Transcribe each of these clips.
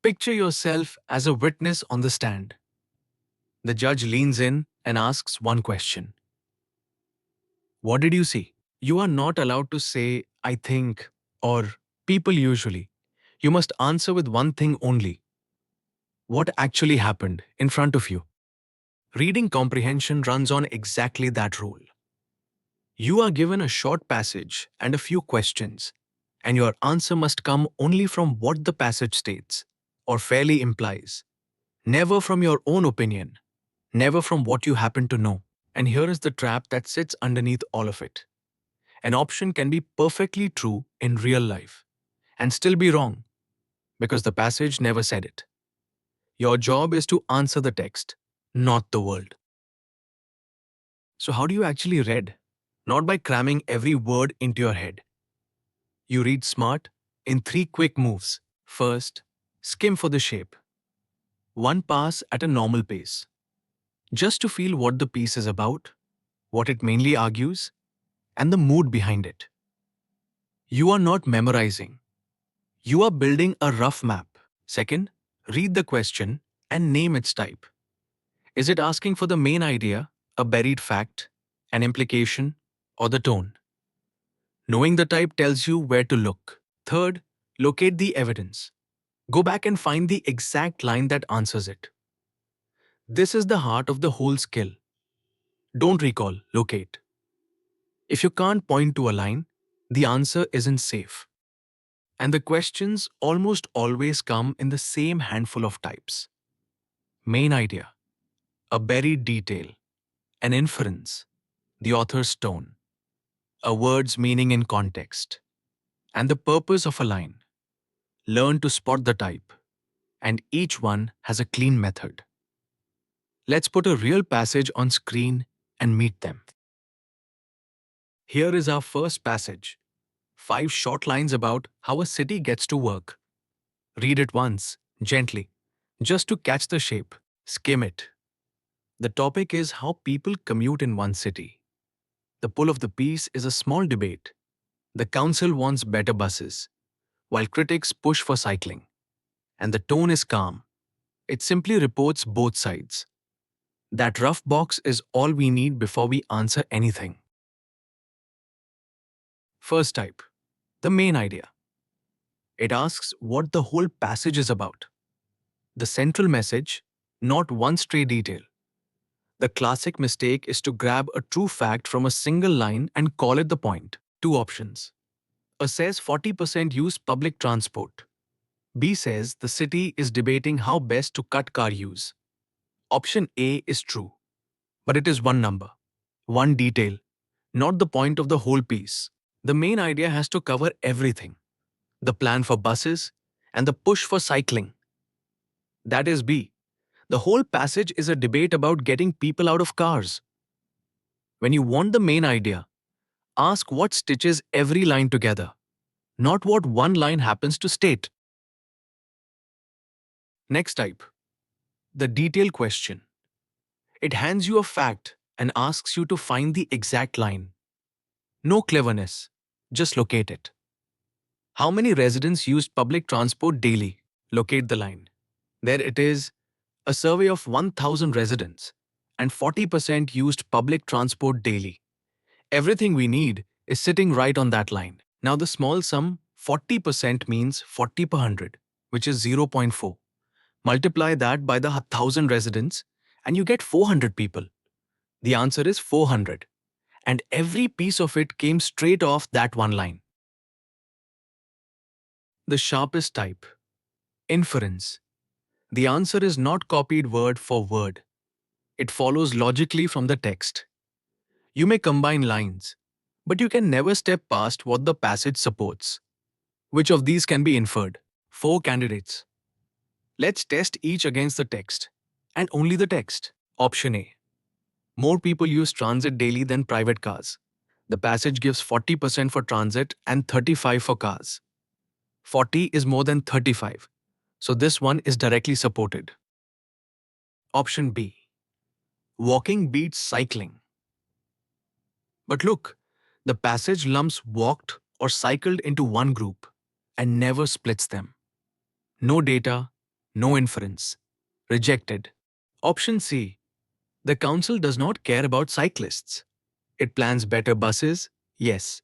Picture yourself as a witness on the stand. The judge leans in and asks one question. What did you see? You are not allowed to say, I think, or people usually. You must answer with one thing only. What actually happened in front of you? Reading comprehension runs on exactly that rule. You are given a short passage and a few questions, and your answer must come only from what the passage states, or fairly implies. Never from your own opinion, never from what you happen to know. And here is the trap that sits underneath all of it. An option can be perfectly true in real life and still be wrong because the passage never said it. Your job is to answer the text, not the world. So, how do you actually read? Not by cramming every word into your head. You read smart in three quick moves. First, skim for the shape. One pass at a normal pace, just to feel what the piece is about, what it mainly argues, and the mood behind it. You are not memorizing. You are building a rough map. Second, read the question and name its type. Is it asking for the main idea, a buried fact, an implication, or the tone? Knowing the type tells you where to look. Third, locate the evidence. Go back and find the exact line that answers it. This is the heart of the whole skill. Don't recall, locate. If you can't point to a line, the answer isn't safe. And the questions almost always come in the same handful of types. Main idea, a buried detail, an inference, the author's tone, a word's meaning in context, and the purpose of a line. Learn to spot the type, and each one has a clean method. Let's put a real passage on screen and meet them. Here is our first passage. 5 short lines about how a city gets to work. Read it once, gently, just to catch the shape. Skim it. The topic is how people commute in one city. The pull of the piece is a small debate. The council wants better buses, while critics push for cycling. And the tone is calm. It simply reports both sides. That rough box is all we need before we answer anything. First type, the main idea. It asks what the whole passage is about. The central message, not one stray detail. The classic mistake is to grab a true fact from a single line and call it the point. Two options. A says 40% use public transport. B says the city is debating how best to cut car use. Option A is true, but it is one number, one detail, not the point of the whole piece. The main idea has to cover everything. The plan for buses and the push for cycling. That is B. The whole passage is a debate about getting people out of cars. When you want the main idea, ask what stitches every line together, not what one line happens to state. Next type, the detail question. It hands you a fact and asks you to find the exact line. No cleverness, just locate it. How many residents used public transport daily? Locate the line. There it is, a survey of 1,000 residents, and 40% used public transport daily. Everything we need is sitting right on that line. Now the small sum, 40% means 40 per 100, which is 0.4. Multiply that by the 1,000 residents, and you get 400 people. The answer is 400, and every piece of it came straight off that one line. The sharpest type, inference. The answer is not copied word for word. It follows logically from the text. You may combine lines, but you can never step past what the passage supports. Which of these can be inferred? 4 candidates. Let's test each against the text, and only the text. Option A. More people use transit daily than private cars. The passage gives 40% for transit and 35% for cars. 40 is more than 35, so this one is directly supported. Option B. Walking beats cycling. But look, the passage lumps walked or cycled into one group and never splits them. No data, No inference. Rejected. Option C. The council does not care about cyclists. It plans better buses? Yes.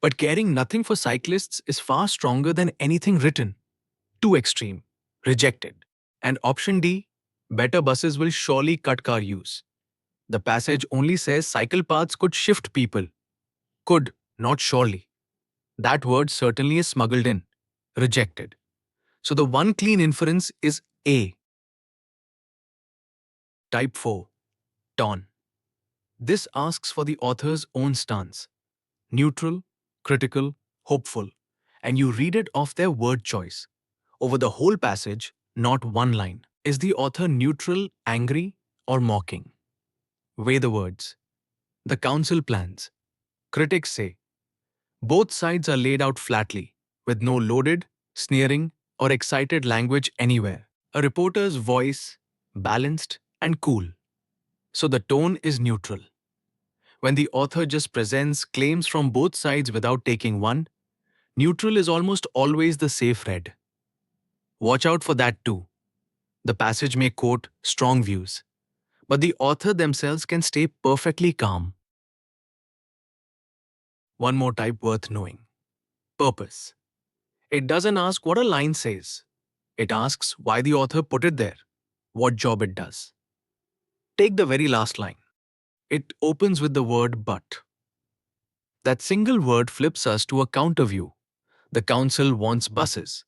But caring nothing for cyclists is far stronger than anything written. Too extreme. Rejected. And option D. Better buses will surely cut car use. The passage only says cycle paths could shift people. Could, not surely. That word certainly is smuggled in. Rejected. So the one clean inference is A. Type 4. Tone. This asks for the author's own stance. Neutral, critical, hopeful. And you read it off their word choice. Over the whole passage, not one line. Is the author neutral, angry, or mocking? Weigh the words. The council plans. Critics say. Both sides are laid out flatly, with no loaded, sneering, or excited language anywhere. A reporter's voice, balanced and cool. So the tone is neutral. When the author just presents claims from both sides without taking one, neutral is almost always the safe read. Watch out for that too. The passage may quote strong views, but the author themselves can stay perfectly calm. One more type worth knowing. Purpose. It doesn't ask what a line says. It asks why the author put it there, what job it does. Take the very last line. It opens with the word but. That single word flips us to a counter view. The council wants buses.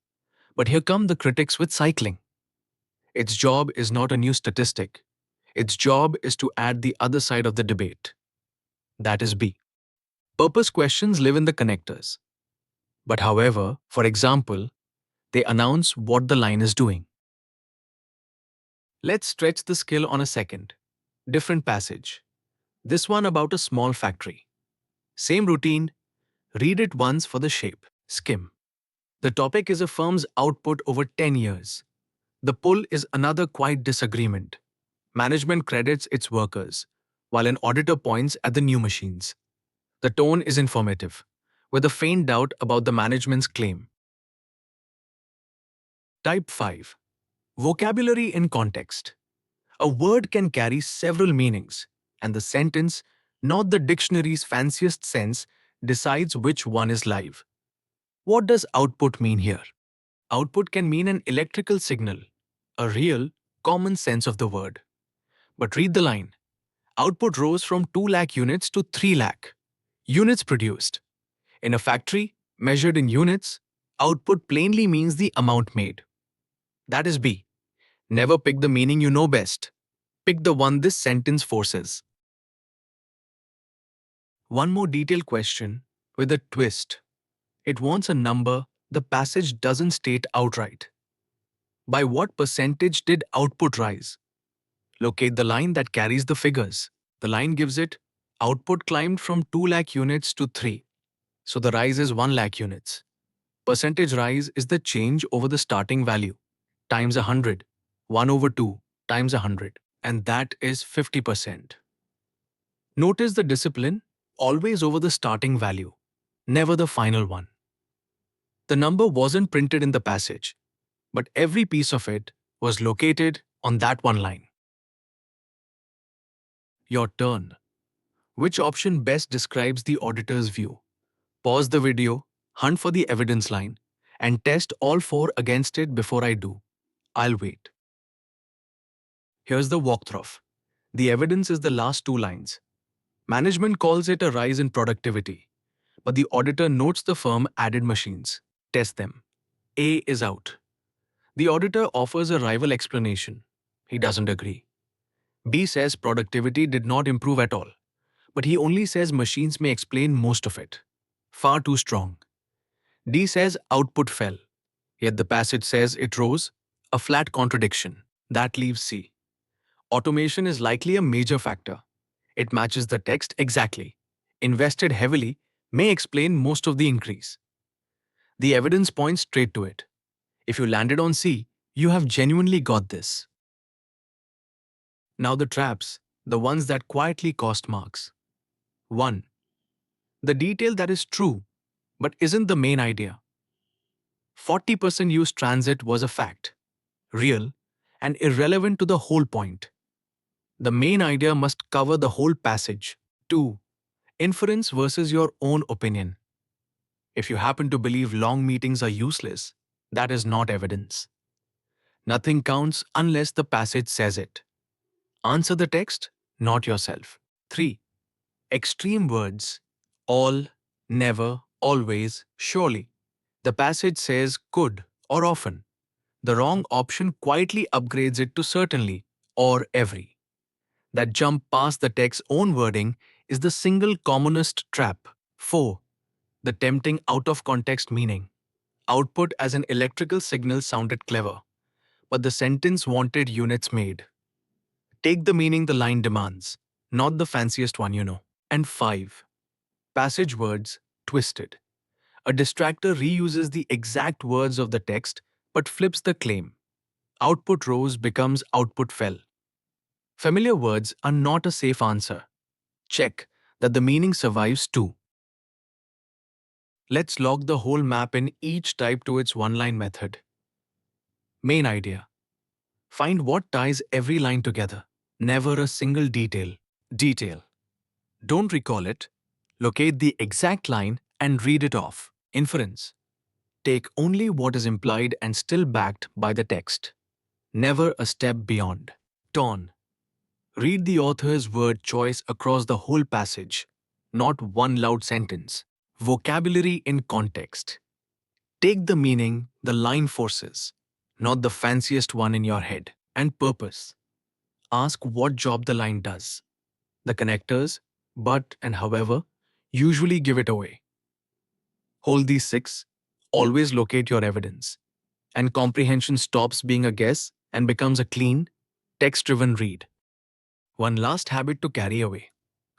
But here come the critics with cycling. Its job is not a new statistic. Its job is to add the other side of the debate. That is B. Purpose questions live in the connectors. But however, for example, they announce what the line is doing. Let's stretch the skill on a second. Different passage. This one about a small factory. Same routine. Read it once for the shape. Skim. The topic is a firm's output over 10 years. The pull is another quiet disagreement. Management credits its workers, while an auditor points at the new machines. The tone is informative, with a faint doubt about the management's claim. Type 5. Vocabulary in context. A word can carry several meanings, and the sentence, not the dictionary's fanciest sense, decides which one is live. What does output mean here? Output can mean an electrical signal, a real, common sense of the word. But read the line. Output rose from 2 lakh units to 3 lakh. Units produced. In a factory, measured in units, output plainly means the amount made. That is B. Never pick the meaning you know best. Pick the one this sentence forces. One more detailed question with a twist. It wants a number the passage doesn't state outright. By what percentage did output rise? Locate the line that carries the figures. The line gives it output climbed from 2 lakh units to 3. So the rise is 1 lakh units. Percentage rise is the change over the starting value times 100. 1 over 2 times 100. And that is 50%. Notice the discipline always over the starting value, never the final one. The number wasn't printed in the passage, but every piece of it was located on that one line. Your turn. Which option best describes the auditor's view? Pause the video, hunt for the evidence line, and test all 4 against it before I do. I'll wait. Here's the walkthrough. The evidence is the last 2 lines. Management calls it a rise in productivity, but the auditor notes the firm added machines. Test them. A is out. The auditor offers a rival explanation. He doesn't agree. B says productivity did not improve at all, but he only says machines may explain most of it. Far too strong. D says output fell, yet the passage says it rose, a flat contradiction. That leaves C. Automation is likely a major factor. It matches the text exactly. Invested heavily may explain most of the increase. The evidence points straight to it. If you landed on C, you have genuinely got this. Now the traps, the ones that quietly cost marks. 1. The detail that is true, but isn't the main idea. 40% used transit was a fact. real, and irrelevant to the whole point. The main idea must cover the whole passage. 2. Inference versus your own opinion. If you happen to believe long meetings are useless, that is not evidence. Nothing counts unless the passage says it. Answer the text, not yourself. 3. Extreme words. All, never, always, surely. The passage says could or often. The wrong option quietly upgrades it to certainly or every. That jump past the text's own wording is the single commonest trap. 4. The tempting out of context meaning. Output as an electrical signal sounded clever, but the sentence wanted units made. Take the meaning the line demands, not the fanciest one you know. And 5. Passage words twisted. A distractor reuses the exact words of the text but flips the claim. Output rose becomes output fell. Familiar words are not a safe answer. Check that the meaning survives too. Let's log the whole map in each type to its one-line method. Main idea. Find what ties every line together. Never a single detail. Detail. Don't recall it. Locate the exact line and read it off. Inference. Take only what is implied and still backed by the text. Never a step beyond. Tone. Read the author's word choice across the whole passage, not one loud sentence. Vocabulary in context. Take the meaning the line forces, not the fanciest one in your head. And purpose. Ask what job the line does. The connectors, but, and however usually give it away. Hold these 6. Always locate your evidence. And comprehension stops being a guess and becomes a clean, text-driven read. One last habit to carry away.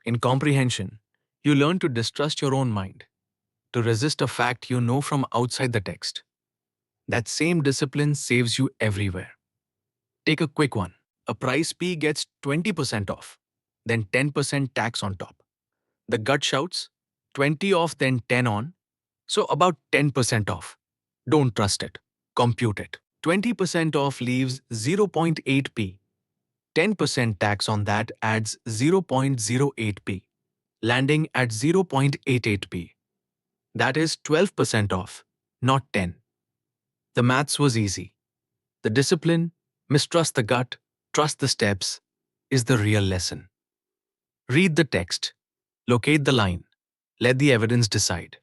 In comprehension, you learn to distrust your own mind, to resist a fact you know from outside the text. That same discipline saves you everywhere. Take a quick one. A price P gets 20% off, then 10% tax on top. The gut shouts, 20 off then 10 on, so about 10% off. Don't trust it. Compute it. 20% off leaves 0.8p. 10% tax on that adds 0.08p, landing at 0.88p. That is 12% off, not 10. The maths was easy. The discipline, mistrust the gut, trust the steps, is the real lesson. Read the text, locate the line, let the evidence decide.